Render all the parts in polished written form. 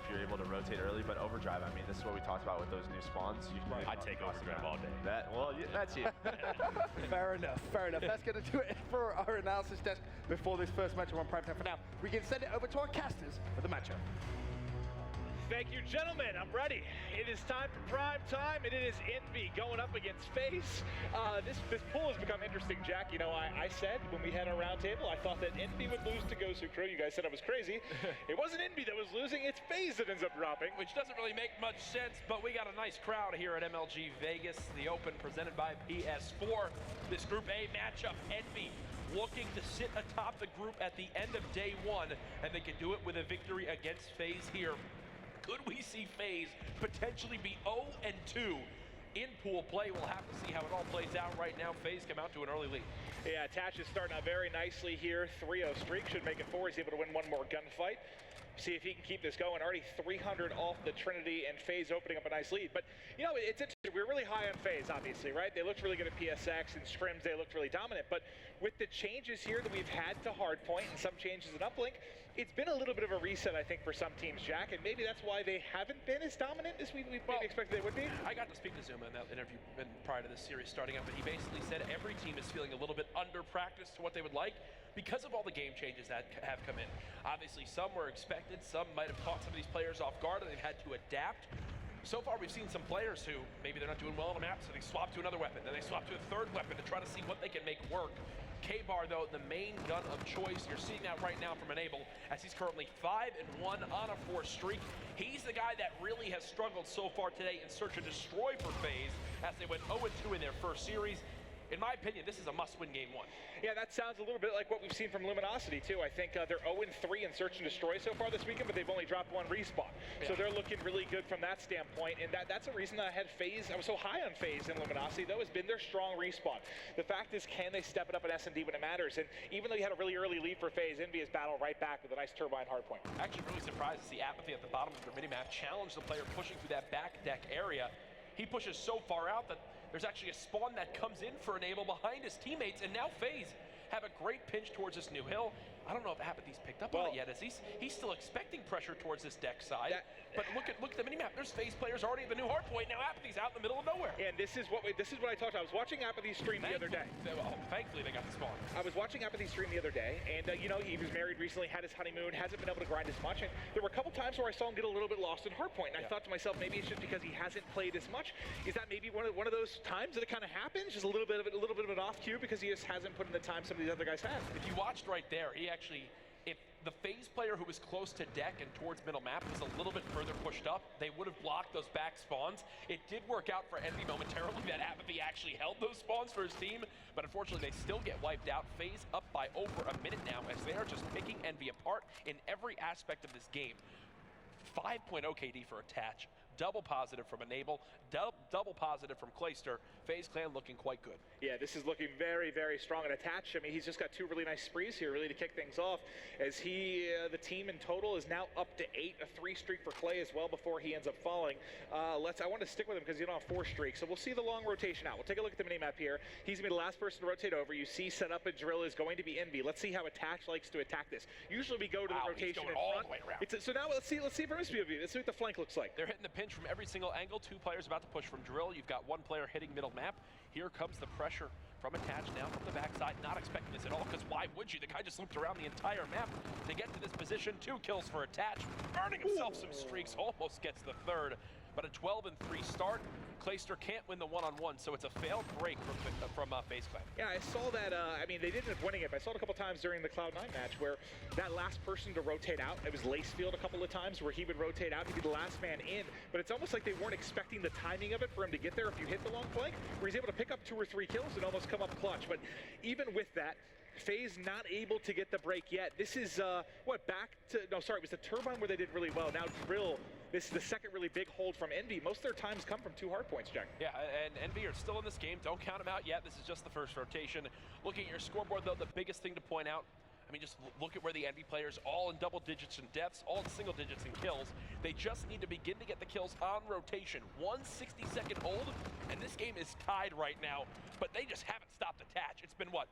if you're able to rotate early, but overdrive, I mean, this is what we talked about with those new spawns. You can I'd take overdrive all day. That's you. Fair enough, fair enough. That's going to do it for our analysis desk before this first matchup on Prime Time. For now, we can send it over to our casters for the matchup. Thank you, gentlemen. I'm ready. It is time for prime time, and it is EnVy going up against Faze. This pool has become interesting, Jack. You know, I said when we had our roundtable, I thought that EnVy would lose to Gosu Crew. You guys said I was crazy. It wasn't EnVy that was losing, it's Faze that ends up dropping. Which doesn't really make much sense, but we got a nice crowd here at MLG Vegas, the Open presented by PS4. This Group A matchup, EnVy looking to sit atop the group at the end of day one, and they can do it with a victory against Faze here. Could we see Faze potentially be 0-2 in pool play? We'll have to see how it all plays out. Right now, Faze come out to an early lead. Yeah, Tash is starting out very nicely here. 3-0 streak, should make it 4. He's able to win one more gunfight. See if he can keep this going. Already 300 off the Trinity, and Faze opening up a nice lead. But, you know, it's interesting. We're really high on Faze, obviously, right? They looked really good at PSX, and scrims, they looked really dominant. But with the changes here that we've had to Hardpoint and some changes in Uplink, it's been a little bit of a reset, I think, for some teams, Jack. And maybe that's why they haven't been as dominant as we maybe expected they would be. I got to speak to Zuma in that interview prior to this series starting up, and he basically said every team is feeling a little bit under practice to what they would like because of all the game changes that have come in. Obviously, some were expected, some might have caught some of these players off guard, and they've had to adapt. So far, we've seen some players who maybe they're not doing well on a map, so they swap to another weapon, then they swap to a third weapon to try to see what they can make work. K-Bar, though, the main gun of choice. You're seeing that right now from Enable, as he's currently 5-1 on a 4 streak. He's the guy that really has struggled so far today in search and destroy for Faze, as they went 0-2 in their first series. In my opinion, this is a must-win game 1. Yeah, that sounds a little bit like what we've seen from Luminosity, too. I think they're 0-3 in Search and Destroy so far this weekend, but they've only dropped 1 respawn. Yeah. So they're looking really good from that standpoint, and that's a reason that I had Faze. I was so high on Faze in Luminosity, though, has been their strong respawn. The fact is, can they step it up at S&D when it matters? And even though you had a really early lead for Faze, EnVy has battled right back with a nice Turbine Hardpoint. Actually, really surprised to see Apathy at the bottom of their minimap challenge the player pushing through that back deck area. He pushes so far out that there's actually a spawn that comes in for Enable behind his teammates, and now Faze have a great pinch towards this new hill. I don't know if Apathy's picked up on it yet, as he's still expecting pressure towards this deck side. But look at the minimap. There's Faze players already at the new Hardpoint. Now Apathy's out in the middle of nowhere. And this is what I talked about. I was watching Apathy's stream the other day. Thankfully, they got the spawn. I was watching Apathy's stream the other day, and you know, he was married recently, had his honeymoon, hasn't been able to grind as much. And there were a couple times where I saw him get a little bit lost in Hardpoint, and I thought to myself, maybe it's just because he hasn't played as much. Is that maybe one of those times that it kind of happens? Just a little bit of an off cue because he just hasn't put in the time some of these other guys have. If you watched right there, he actually, if the Faze player who was close to deck and towards middle map was a little bit further pushed up, they would have blocked those back spawns. It did work out for EnVy momentarily that Apathy actually held those spawns for his team, but unfortunately they still get wiped out. Faze up by over a minute now, as they are just picking EnVy apart in every aspect of this game. 5.0 KD for Attach, double positive from Enable, double positive from Clayster. Faze Clan looking quite good. Yeah, this is looking very, very strong and Attach. I mean, he's just got 2 really nice sprees here, really, to kick things off, as the team in total is now up to 8, a 3 streak for Clay as well before he ends up falling. I want to stick with him because he's on a 4 streak, so we'll see the long rotation out. We'll take a look at the minimap here. He's going to be the last person to rotate over. You see set up a drill is going to be EnVy. Let's see how Attach likes to attack this. Usually we go to the rotation in all front. the way around. So now let's see from his POV. Let's see what the flank looks like. They're hitting the pinch from every single angle. 2 players about to push from drill. You've got 1 player hitting middle map. Here comes the pressure from Attach now from the backside. Not expecting this at all, because why would you? The guy just looped around the entire map to get to this position. 2 kills for Attach, earning himself some streaks, almost gets the 3rd. But a 12-3 start. Clayster can't win the one-on-one, so it's a failed break from Faze Clan. Yeah, I saw that. I mean, they didn't end up winning it, but I saw it a couple times during the Cloud9 match where that last person to rotate out, it was Lacefield a couple of times where he would rotate out, he'd be the last man in, but it's almost like they weren't expecting the timing of it for him to get there if you hit the long flank, where he's able to pick up 2 or 3 kills and almost come up clutch. But even with that, Faze not able to get the break yet. This is, it was the Turbine where they did really well. Now Drill, this is the second really big hold from EnVy. Most of their times come from 2 hardpoints, Jack. Yeah, and EnVy are still in this game. Don't count them out yet. This is just the first rotation. Looking at your scoreboard, though, the biggest thing to point out, I mean, just look at where the EnVy players, all in double digits in deaths, all in single digits in kills. They just need to begin to get the kills on rotation. 1 60-second hold, and this game is tied right now, but they just haven't stopped Attach. It's been, what,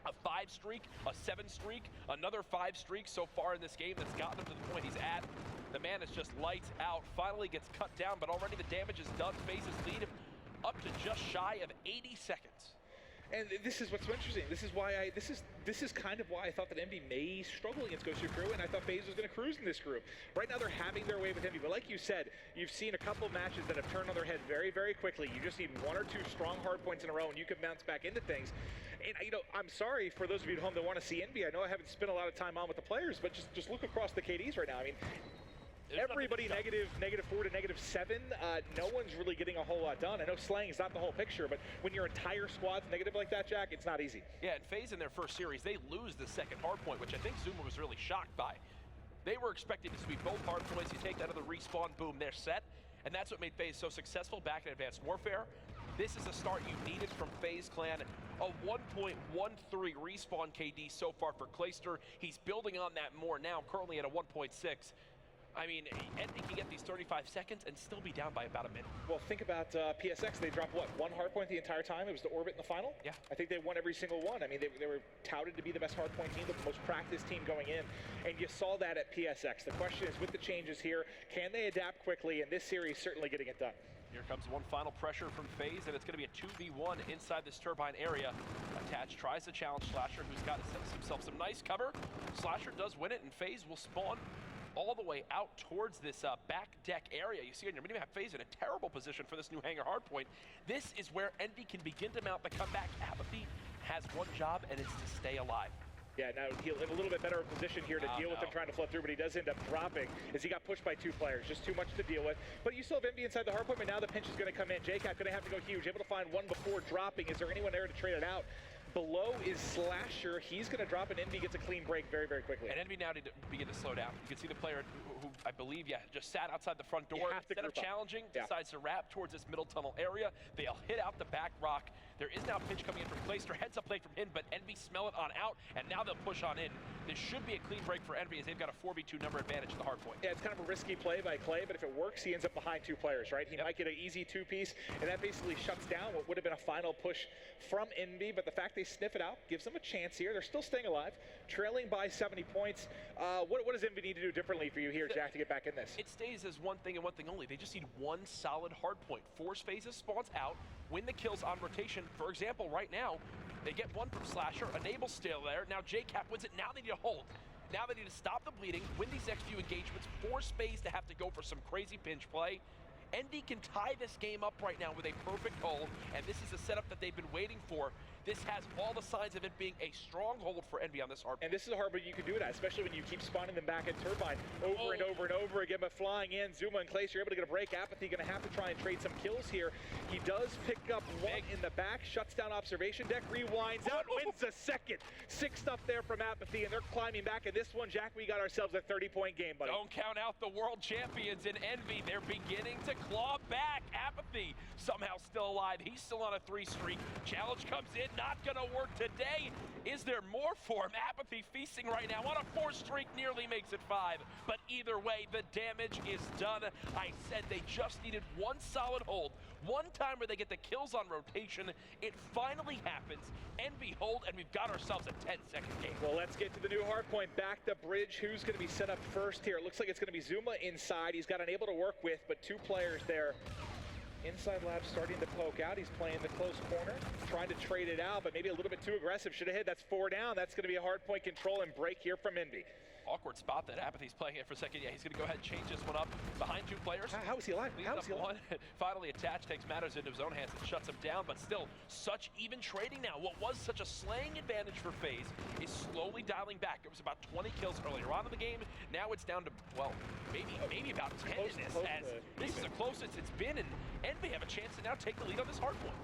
a 5 streak, a 7 streak, another 5 streak so far in this game that's gotten him to the point he's at. The man is just lights out, finally gets cut down, but already the damage is done. Faze's lead up to just shy of 80 seconds. And this is what's so interesting. This is why this is kind of why I thought that EnVy may struggle against Ghost Crew, and I thought Faze was going to cruise in this group. Right now they're having their way with EnVy, but like you said, you've seen a couple of matches that have turned on their head very, very quickly. You just need one or two strong hard points in a row, and you can bounce back into things. And you know, I'm sorry for those of you at home that want to see EnVy. I know I haven't spent a lot of time on with the players, but just look across the KDs right now. I mean, everybody -4 to -7. No one's really getting a whole lot done. I know slaying is not the whole picture, but when your entire squad's negative like that, Jack, it's not easy. Yeah, and Faze in their first series, they lose the second hardpoint, which I think Zuma was really shocked by. They were expecting to sweep both hardpoints. You take that other respawn, boom, they're set. And that's what made Faze so successful back in Advanced Warfare. This is a start you needed from Faze Clan. A 1.13 respawn KD so far for Clayster. He's building on that more now, currently at a 1.6. I mean, EnVy can get these 35 seconds and still be down by about a minute. Well, think about PSX. They dropped, what, one hardpoint the entire time? It was the Orbit in the final? Yeah. I think they won every single one. I mean, they were touted to be the best hardpoint team, the most practiced team going in. And you saw that at PSX. The question is, with the changes here, can they adapt quickly? And this series certainly getting it done. Here comes one final pressure from Faze, and it's going to be a 2v1 inside this turbine area. Attach tries to challenge Slasher, who's got himself some nice cover. Slasher does win it, and Faze will spawn all the way out towards this back deck area. You see on your minimap, Faze in a terrible position for this new hangar hardpoint. This is where EnVy can begin to mount the comeback. Apathy has one job, and it's to stay alive. Yeah, now he'll in a little bit better position here to deal with them trying to flood through, but he does end up dropping as he got pushed by two players. Just too much to deal with. But you still have EnVy inside the hardpoint, but now the pinch is going to come in. JCap going to have to go huge. Able to find one before dropping. Is there anyone there to trade it out? Below is Slasher. He's going to drop, and EnVy gets a clean break very, very quickly. And EnVy now need to begin to slow down. You can see the player who I believe, just sat outside the front door. Instead of challenging, decides to wrap towards this middle tunnel area. They'll hit out the back rock. There is now a pinch coming in from Clayster. Heads up play from him, but EnVy smell it on out, and now they'll push on in. This should be a clean break for EnVy as they've got a 4v2 number advantage at the hard point. Yeah, it's kind of a risky play by Clay, but if it works, he ends up behind two players, right? He might get an easy two-piece, and that basically shuts down what would have been a final push from EnVy, but the fact they sniff it out gives them a chance here. They're still staying alive, trailing by 70 points. What does EnVy need to do differently for you here, Jack, to get back in this? It stays as one thing and one thing only. They just need one solid hard point. Force phases spawns out, win the kills on rotation. For example, right now, they get one from Slasher, Enable's still there. Now JCap wins it, now they need to hold. Now they need to stop the bleeding, win these next few engagements, force Faze to have to go for some crazy pinch play. EnVy can tie this game up right now with a perfect hold, and this is a setup that they've been waiting for. This has all the signs of it being a stronghold for EnVy on this hard. And this is a hard, but you can do that, especially when you keep spawning them back at Turbine over and over and over again. But flying in, Zuma and Clayster are able to get a break. Apathy going to have to try and trade some kills here. He does pick up one in the back, shuts down observation deck, rewinds out, wins a second. 6 stuff there from Apathy, and they're climbing back. In this one, Jack, we got ourselves a 30-point game, buddy. Don't count out the world champions in EnVy. They're beginning to claw back. Apathy somehow still alive. He's still on a 3 streak. Challenge comes in, not gonna work today. Is there more for him? Apathy feasting right now on a 4 streak, nearly makes it 5. But either way, the damage is done. I said they just needed one solid hold. One time where they get the kills on rotation. It finally happens. EnVy hold, and we've got ourselves a 10-second game. Well, let's get to the new hard point. Back the bridge. Who's going to be set up first here? It looks like it's going to be Zuma inside. He's got Enable to work with, but 2 players there. Inside Lab starting to poke out. He's playing the close corner, trying to trade it out, but maybe a little bit too aggressive. Should have hit. That's 4 down. That's going to be a hard point control and break here from EnVy. Awkward spot that Apathy's playing it for a second. Yeah, he's going to go ahead and change this one up behind 2 players. How is he alive? How is he alive? Finally attached, takes matters into his own hands and shuts him down, but still such even trading now. What was such a slaying advantage for Faze is slowly dialing back. It was about 20 kills earlier on in the game. Now it's down to, well, maybe about 10 in this. This is the closest it's been, and EnVy have a chance to now take the lead on this hard point.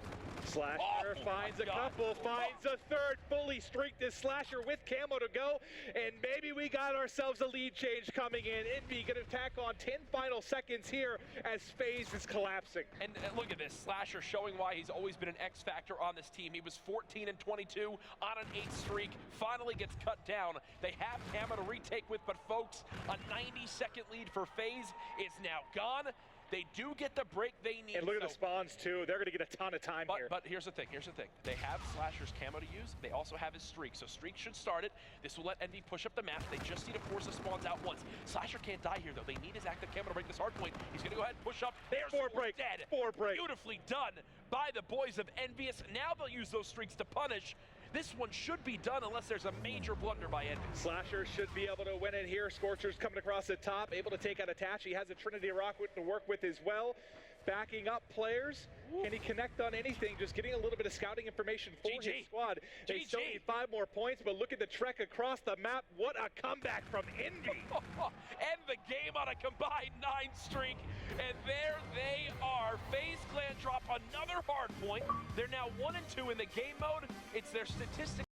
Slasher finds a couple, finds a third, fully streaked this Slasher with camo to go, and maybe we got ourselves a lead change coming in. EnVy gonna tack on 10 final seconds here as Faze is collapsing. And look at this, Slasher showing why he's always been an X factor on this team. He was 14 and 22 on an 8 streak, finally gets cut down. They have camo to retake with, but folks, a 90-second lead for Faze is now gone. They do get the break they need. And look at the spawns too. They're going to get a ton of time here. But here's the thing. They have Slasher's camo to use. They also have his streak. So streak should start it. This will let EnVy push up the map. They just need to force the spawns out once. Slasher can't die here though. They need his active camo to break this hard point. He's going to go ahead and push up. There's Four break. Dead. Four break. Beautifully done by the boys of EnVyUs. Now they'll use those streaks to punish. This one should be done unless there's a major blunder by EnVy. Slasher should be able to win it here. Scorcher's coming across the top, able to take out Attach. He has a Trinity Rock to work with as well. Backing up players. Can he connect on anything? Just getting a little bit of scouting information for his squad. They still need 5 more points, but look at the trek across the map. What a comeback from EnVy. End the game on a combined 9 streak. And there they are. Faze Clan drop another hard point. They're now 1 and 2 in the game mode. It's their statistic.